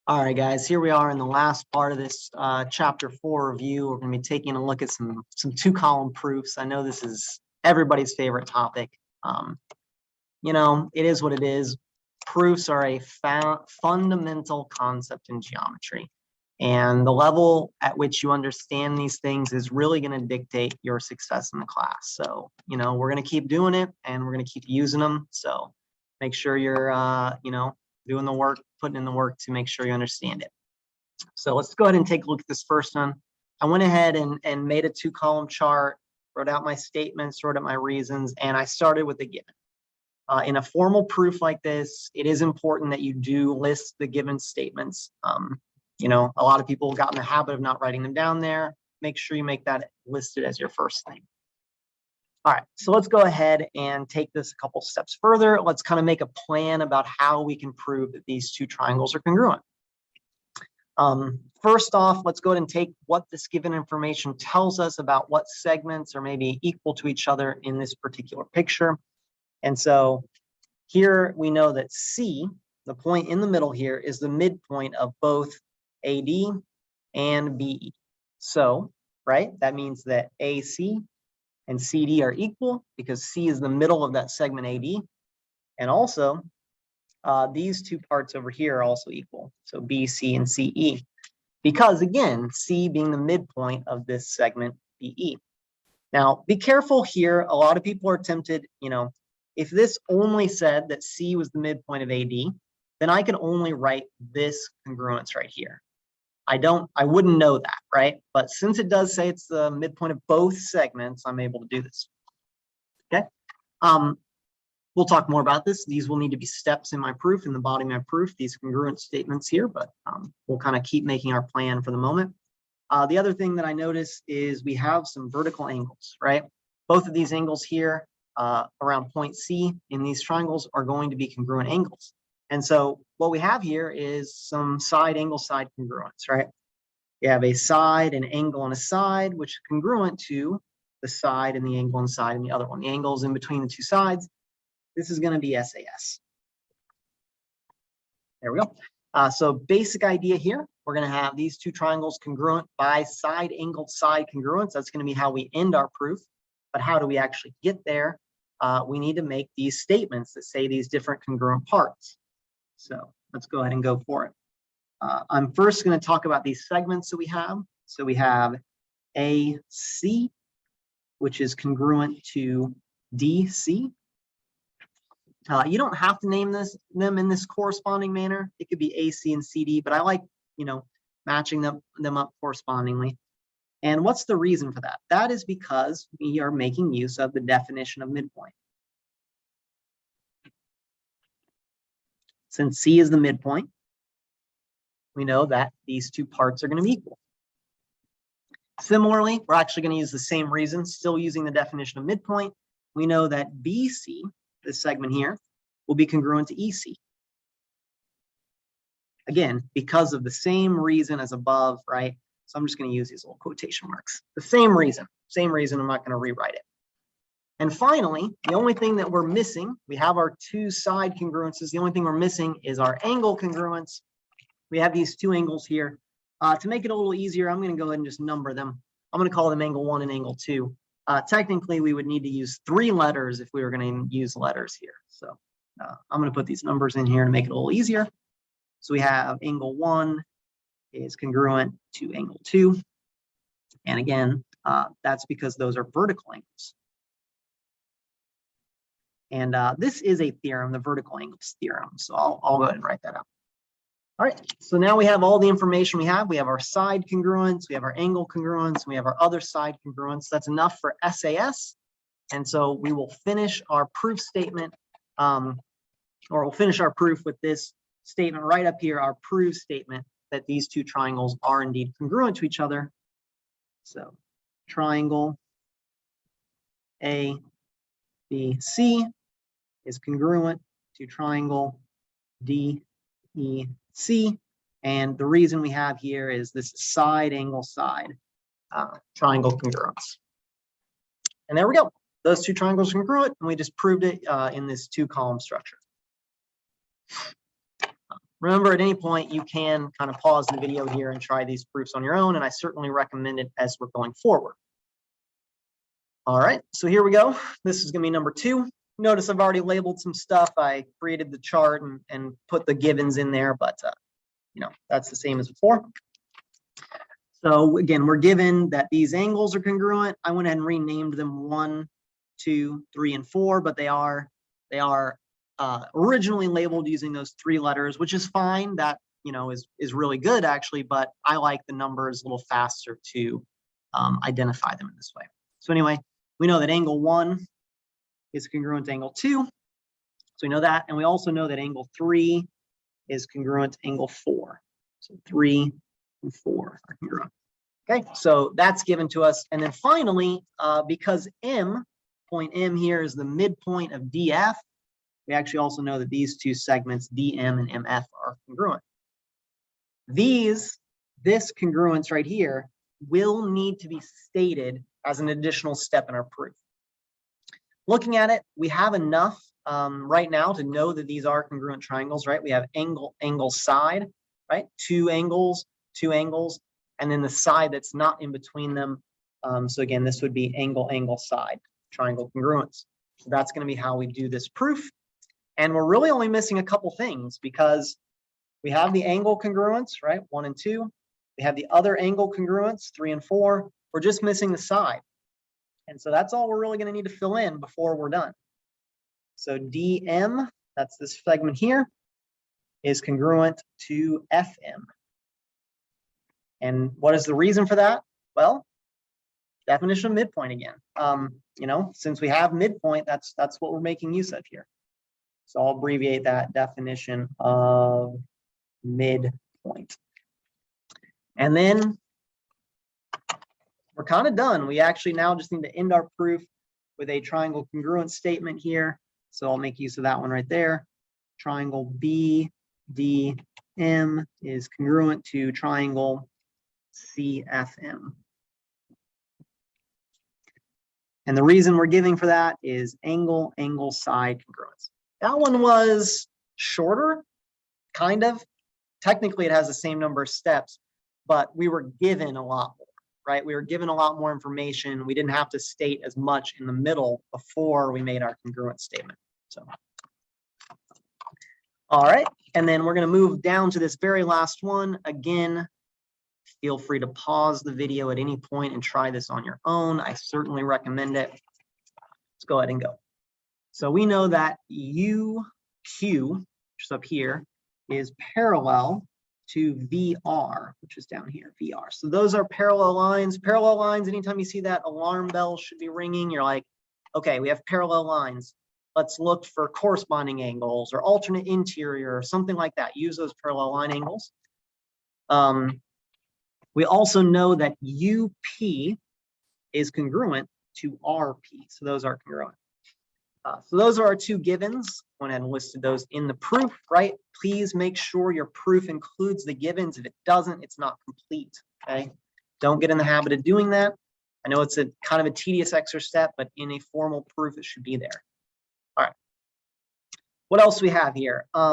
All right, guys, here we are in the last part of this chapter 4 review. We're going to be taking a look at some two-column proofs. I know this is everybody's favorite topic. It is what it is. Proofs are a fundamental concept in geometry. And the level at which you understand these things is really going to dictate your success in the class. So, we're going to keep doing it and we're going to keep using them. So make sure you're, doing the work, putting in the work to make sure you understand it. So let's go ahead and take a look at this first one. I went ahead and made a two-column chart, wrote out my statements, wrote out my reasons, and I started with the given. In a formal proof like this, it is important that you do list the given statements. A lot of people got in the habit of not writing them down there. Make sure you make that listed as your first thing. All right, so let's go ahead and take this a couple steps further. Let's kind of make a plan about how we can prove that these two triangles are congruent. First off, let's go ahead and take what this given information tells us about what segments are maybe equal to each other in this particular picture. And so here we know that C, the point in the middle here, is the midpoint of both AD and BE. So, right, that means that AC and CD are equal because C is the middle of that segment AD. And also, these two parts over here are also equal. So BC and CE. Because again, C being the midpoint of this segment BE. Now, be careful here. A lot of people are tempted, if this only said that C was the midpoint of AD, then I can only write this congruence right here. I wouldn't know that, right? But since it does say it's the midpoint of both segments, I'm able to do this. Okay. We'll talk more about this. These will need to be steps in my proof, in the body of my proof, these congruent statements here, but we'll kind of keep making our plan for the moment. The other thing that I notice is we have some vertical angles, right? Both of these angles here around point C in these triangles are going to be congruent angles. And so what we have here is some side angle side congruence, right? You have a side, an angle, and a side, which is congruent to the side and the angle and side and the other one. The angles in between the two sides. This is going to be SAS. There we go. So basic idea here, we're going to have these two triangles congruent by side angled side congruence. That's going to be how we end our proof. But how do we actually get there? We need to make these statements that say these different congruent parts. So let's go ahead and go for it. I'm first going to talk about these segments that we have. So we have AC, which is congruent to DC. You don't have to name them in this corresponding manner. It could be AC and CD, but I like, matching them up correspondingly. And what's the reason for that? That is because we are making use of the definition of midpoint. Since C is the midpoint, we know that these two parts are going to be equal. Similarly, we're actually going to use the same reason, still using the definition of midpoint. We know that BC, this segment here, will be congruent to EC. Again, because of the same reason as above, right? So I'm just going to use these little quotation marks. The same reason, I'm not going to rewrite it. And finally, the only thing that we're missing, we have our two side congruences. The only thing we're missing is our angle congruence. We have these two angles here. To make it a little easier, I'm going to go ahead and just number them. I'm going to call them angle 1 and angle 2. Technically, we would need to use 3 letters if we were going to use letters here. So I'm going to put these numbers in here to make it a little easier. So we have angle 1 is congruent to angle 2. And again, that's because those are vertical angles. And this is a theorem, the vertical angles theorem. So I'll go ahead and write that out. All right, so now we have all the information we have. We have our side congruence, we have our angle congruence, we have our other side congruence. That's enough for SAS. And so we will finish our proof statement, or we'll finish our proof with this statement right up here, our proof statement that these two triangles are indeed congruent to each other. So triangle ABC is congruent to triangle DEC. And the reason we have here is this side angle side triangle congruence. And there we go. Those two triangles are congruent, and we just proved it in this two-column structure. Remember, at any point, you can kind of pause the video here and try these proofs on your own, and I certainly recommend it as we're going forward. All right, so here we go. This is going to be number 2. Notice I've already labeled some stuff. I created the chart and put the givens in there, but that's the same as before. So again, we're given that these angles are congruent. I went ahead and renamed them 1, 2, 3, and 4, but they are originally labeled using those 3 letters, which is fine. That is really good actually, but I like the numbers a little faster to identify them in this way. So anyway, we know that angle 1 is congruent to angle 2. So we know that, and we also know that angle 3 is congruent to angle 4. So 3 and 4 are congruent. Okay, so that's given to us. And then finally, because point M here is the midpoint of DF, we actually also know that these 2 segments, DM and MF, are congruent. This congruence right here will need to be stated as an additional step in our proof. Looking at it, we have enough right now to know that these are congruent triangles, right? We have angle, side, right? 2 angles, and then the side that's not in between them. So again, this would be angle, side, triangle congruence. So that's going to be how we do this proof. And we're really only missing a couple things because we have the angle congruence, right? 1 and 2. We have the other angle congruence, 3 and 4. We're just missing the side. And so that's all we're really going to need to fill in before we're done. So DM, that's this segment here, is congruent to FM. And what is the reason for that? Well, definition of midpoint again. Since we have midpoint, that's what we're making use of here. So I'll abbreviate that definition of midpoint. And then we're kind of done. We actually now just need to end our proof with a triangle congruence statement here. So I'll make use of that one right there. Triangle BDM is congruent to triangle CFM. And the reason we're giving for that is angle, side congruence. That one was shorter, kind of. Technically, it has the same number of steps, but we were given a lot more, right? We were given a lot more information. We didn't have to state as much in the middle before we made our congruent statement. So, all right. And then we're going to move down to this very last one. Again, feel free to pause the video at any point and try this on your own. I certainly recommend it. Let's go ahead and go. So we know that UQ, which is up here, is parallel to VR, which is down here, VR. So those are parallel lines. Parallel lines, anytime you see that, alarm bell should be ringing. You're like, okay, we have parallel lines. Let's look for corresponding angles or alternate interior or something like that. Use those parallel line angles. We also know that UP is congruent to RP. So those are congruent. So those are our 2 givens. Went ahead and listed those in the proof, right? Please make sure your proof includes the givens. If it doesn't, it's not complete, okay? Don't get in the habit of doing that. I know it's a kind of a tedious extra step, but in a formal proof, it should be there. All right. What else do we have here? A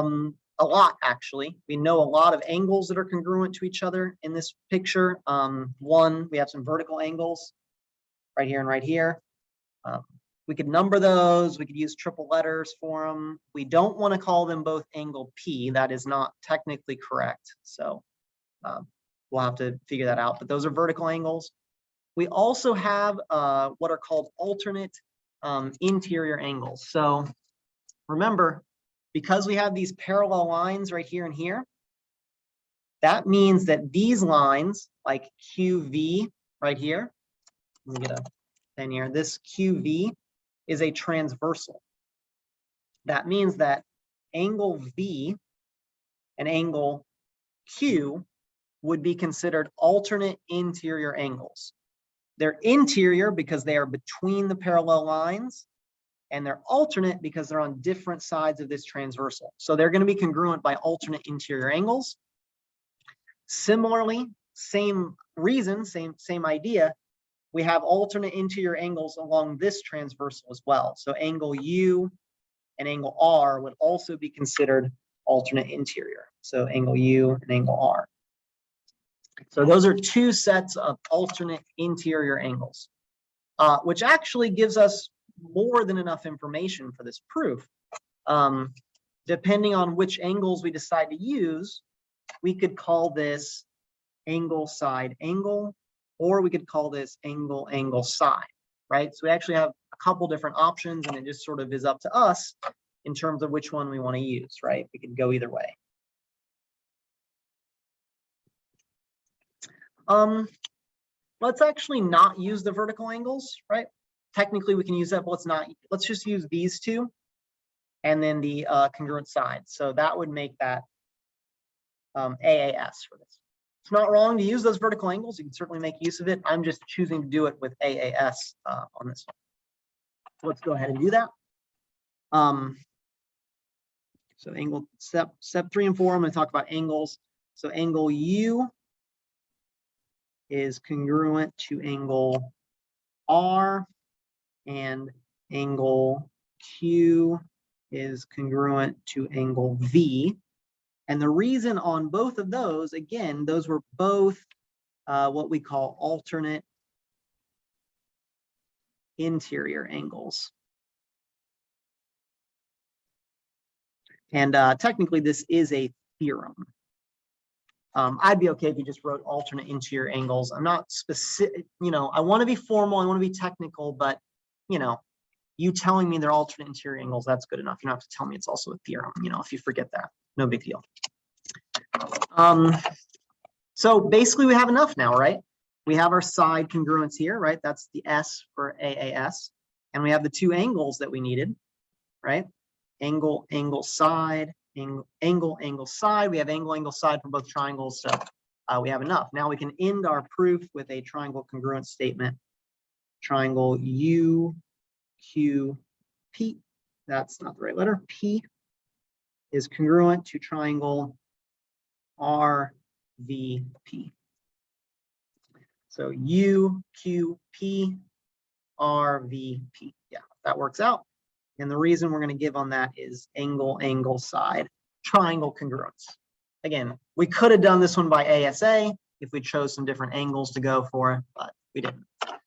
lot, actually. We know a lot of angles that are congruent to each other in this picture. One, we have some vertical angles right here and right here. We could number those. We could use triple letters for them. We don't want to call them both angle P. That is not technically correct. So we'll have to figure that out. But those are vertical angles. We also have what are called alternate interior angles. So remember, because we have these parallel lines right here and here, that means that these lines, like QV right here, let me get a pen here, this QV is a transversal. That means that angle V and angle Q would be considered alternate interior angles. They're interior because they are between the parallel lines, and they're alternate because they're on different sides of this transversal. So they're going to be congruent by alternate interior angles. Similarly, same reason, same idea, we have alternate interior angles along this transversal as well. So angle U and angle R would also be considered alternate interior. So angle U and angle R. So those are two sets of alternate interior angles, which actually gives us more than enough information for this proof. Depending on which angles we decide to use, we could call this angle side angle, or we could call this angle angle side, right? So we actually have a couple different options, and it just sort of is up to us in terms of which one we want to use, right? We could go either way. Let's actually not use the vertical angles, right? Technically we can use that, but let's just use these two and then the congruent side. So that would make that AAS for this. It's not wrong to use those vertical angles. You can certainly make use of it. I'm just choosing to do it with AAS on this one. So let's go ahead and do that. So angle step 3 and 4, I'm going to talk about angles. So angle U is congruent to angle R, and angle Q is congruent to angle V. And the reason on both of those, again, those were both what we call alternate interior angles. And technically this is a theorem. I'd be okay if you just wrote alternate interior angles. I'm not specific, I want to be formal, I want to be technical, but you telling me they're alternate interior angles, that's good enough. You don't have to tell me it's also a theorem, if you forget that, no big deal. So basically we have enough now, right? We have our side congruence here, right? That's the S for AAS. And we have the two angles that we needed, right? Angle, angle, side, angle, side. We have angle, side for both triangles, so we have enough. Now we can end our proof with a triangle congruence statement. Triangle U, Q, P. That's not the right letter. P is congruent to triangle R, V, P. So U, Q, P, R, V, P. Yeah, that works out. And the reason we're going to give on that is angle, side, triangle congruence. Again, we could have done this one by ASA if we chose some different angles to go for, but we didn't. All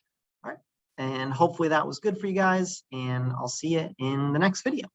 right. And hopefully that was good for you guys, and I'll see you in the next video.